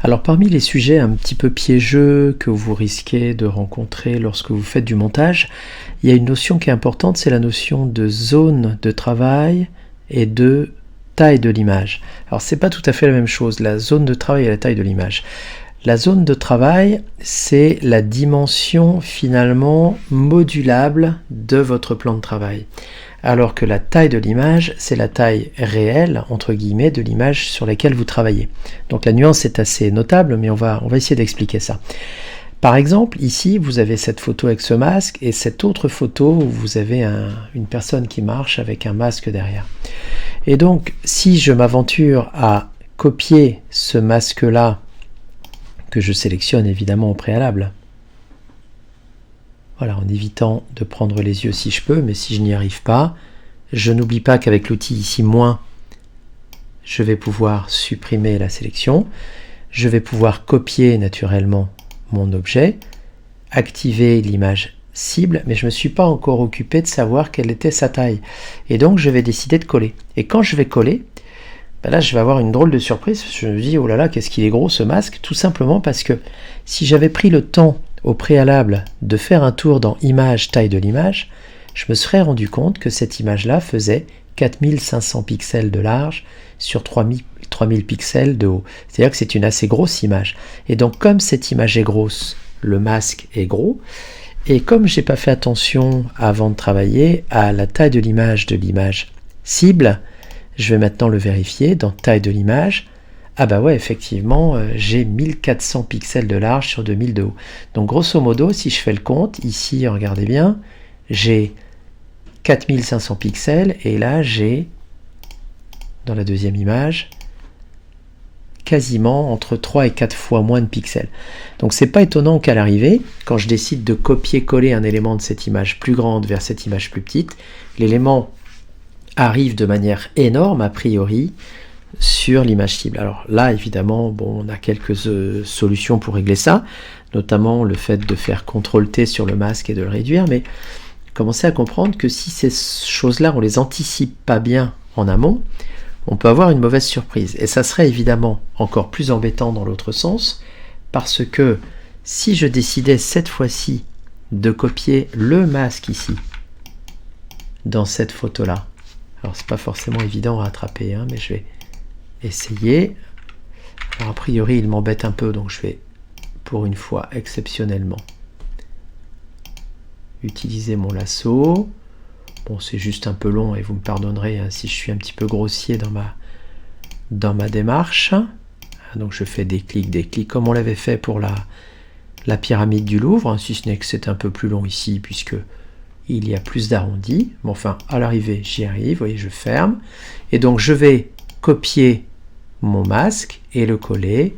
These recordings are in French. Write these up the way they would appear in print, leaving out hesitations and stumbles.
Alors parmi les sujets un petit peu piégeux que vous risquez de rencontrer lorsque vous faites du montage, il y a une notion qui est importante, c'est la notion de zone de travail et de taille de l'image. Alors c'est pas tout à fait la même chose, la zone de travail et la taille de l'image. La zone de travail, c'est la dimension finalement modulable de votre plan de travail. Alors que la taille de l'image, c'est la taille réelle, entre guillemets, de l'image sur laquelle vous travaillez. Donc la nuance est assez notable, mais on va essayer d'expliquer ça. Par exemple, ici, vous avez cette photo avec ce masque, et cette autre photo où vous avez une personne qui marche avec un masque derrière. Et donc, si je m'aventure à copier ce masque-là, que je sélectionne évidemment au préalable, voilà, en évitant de prendre les yeux si je peux, mais si je n'y arrive pas, je n'oublie pas qu'avec l'outil ici moins, je vais pouvoir supprimer la sélection, je vais pouvoir copier naturellement mon objet, activer l'image cible, mais je ne me suis pas encore occupé de savoir quelle était sa taille. Et donc je vais décider de coller. Et quand je vais coller, ben là je vais avoir une drôle de surprise, je me dis oh là là, qu'est-ce qu'il est gros ce masque, tout simplement parce que si j'avais pris le temps au préalable de faire un tour dans Image, taille de l'image, je me serais rendu compte que cette image-là faisait 4500 pixels de large sur 3000 pixels de haut. C'est-à-dire que c'est une assez grosse image. Et donc comme cette image est grosse, le masque est gros, et comme je n'ai pas fait attention avant de travailler à la taille de l'image cible, je vais maintenant le vérifier dans taille de l'image. Ah bah ouais, effectivement, j'ai 1400 pixels de large sur 2000 de haut. Donc grosso modo, si je fais le compte, ici, regardez bien, j'ai 4500 pixels, et là j'ai, dans la deuxième image, quasiment entre 3 et 4 fois moins de pixels. Donc c'est pas étonnant qu'à l'arrivée, quand je décide de copier-coller un élément de cette image plus grande vers cette image plus petite, l'élément arrive de manière énorme, a priori, sur l'image cible. Alors là, évidemment, bon, on a quelques solutions pour régler ça, notamment le fait de faire CTRL-T sur le masque et de le réduire, mais commencez à comprendre que si ces choses-là, on les anticipe pas bien en amont, on peut avoir une mauvaise surprise. Et ça serait évidemment encore plus embêtant dans l'autre sens, parce que si je décidais cette fois-ci de copier le masque ici, dans cette photo-là, alors c'est pas forcément évident à attraper, hein, mais je vais essayer. Alors a priori il m'embête un peu, donc je vais pour une fois exceptionnellement utiliser mon lasso. Bon, c'est juste un peu long et vous me pardonnerez hein, si je suis un petit peu grossier dans ma démarche. Donc je fais des clics comme on l'avait fait pour la pyramide du Louvre, hein, si ce n'est que c'est un peu plus long ici puisque il y a plus d'arrondis. Mais enfin, à l'arrivée, j'y arrive. Vous voyez, je ferme. Et donc je vais copier mon masque et le coller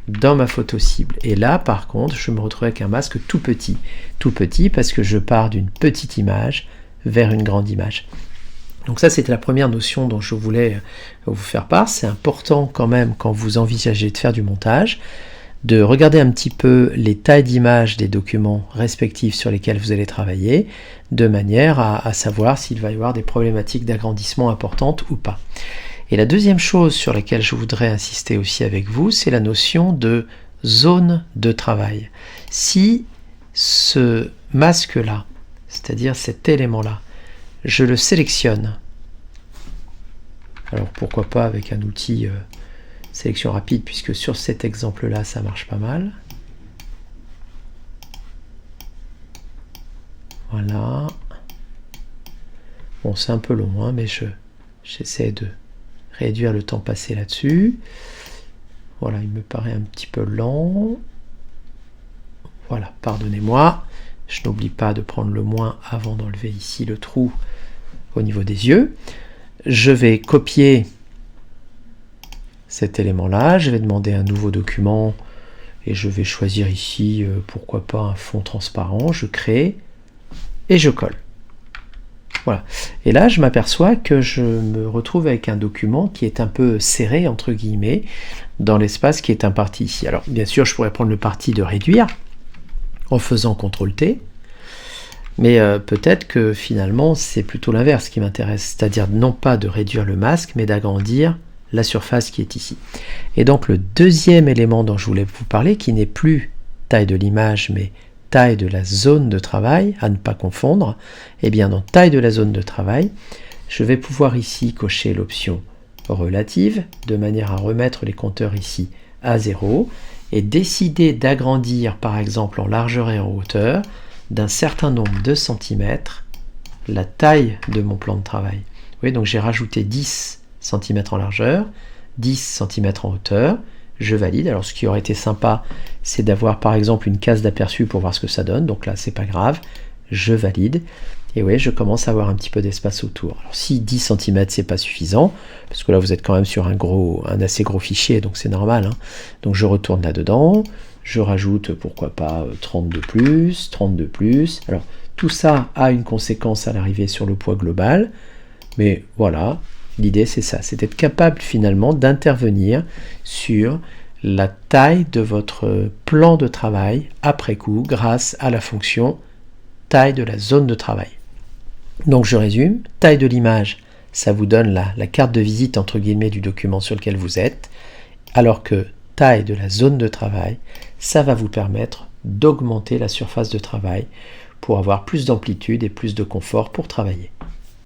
dans ma photo cible. Et là, par contre, je me retrouve avec un masque tout petit parce que je pars d'une petite image vers une grande image. Donc ça, c'était la première notion dont je voulais vous faire part. C'est important quand même, quand vous envisagez de faire du montage, de regarder un petit peu les tailles d'image des documents respectifs sur lesquels vous allez travailler, de manière à savoir s'il va y avoir des problématiques d'agrandissement importantes ou pas. Et la deuxième chose sur laquelle je voudrais insister aussi avec vous, c'est la notion de zone de travail. Si ce masque-là, c'est-à-dire cet élément-là, je le sélectionne, alors pourquoi pas avec un outil sélection rapide, puisque sur cet exemple-là, ça marche pas mal. Voilà. Bon, c'est un peu long, hein, mais j'essaie de réduire le temps passé là-dessus. Voilà, il me paraît un petit peu lent. Voilà, pardonnez-moi. Je n'oublie pas de prendre le moins avant d'enlever ici le trou au niveau des yeux. Je vais copier cet élément-là. Je vais demander un nouveau document et je vais choisir ici, pourquoi pas, un fond transparent. Je crée et je colle. Voilà. Et là, je m'aperçois que je me retrouve avec un document qui est un peu serré, entre guillemets, dans l'espace qui est imparti ici. Alors, bien sûr, je pourrais prendre le parti de réduire en faisant CTRL-T, mais peut-être que finalement, c'est plutôt l'inverse qui m'intéresse, c'est-à-dire non pas de réduire le masque, mais d'agrandir la surface qui est ici. Et donc le deuxième élément dont je voulais vous parler, qui n'est plus taille de l'image, mais taille de la zone de travail, à ne pas confondre, eh bien dans taille de la zone de travail, je vais pouvoir ici cocher l'option relative, de manière à remettre les compteurs ici à 0, et décider d'agrandir par exemple en largeur et en hauteur d'un certain nombre de centimètres la taille de mon plan de travail. Vous voyez, donc j'ai rajouté 10 cm en largeur, 10 cm en hauteur, je valide. Alors ce qui aurait été sympa, c'est d'avoir par exemple une case d'aperçu pour voir ce que ça donne, donc là c'est pas grave, je valide. Et oui, je commence à avoir un petit peu d'espace autour. Alors si 10 cm c'est pas suffisant, parce que là vous êtes quand même sur un assez gros fichier, donc c'est normal, hein. Donc je retourne là-dedans, je rajoute pourquoi pas 30 de plus, 30 de plus. Alors tout ça a une conséquence à l'arrivée sur le poids global, mais voilà, l'idée c'est ça, c'est d'être capable finalement d'intervenir sur la taille de votre plan de travail après coup grâce à la fonction taille de la zone de travail. Donc je résume, taille de l'image, ça vous donne la carte de visite entre guillemets du document sur lequel vous êtes, alors que taille de la zone de travail, ça va vous permettre d'augmenter la surface de travail pour avoir plus d'amplitude et plus de confort pour travailler.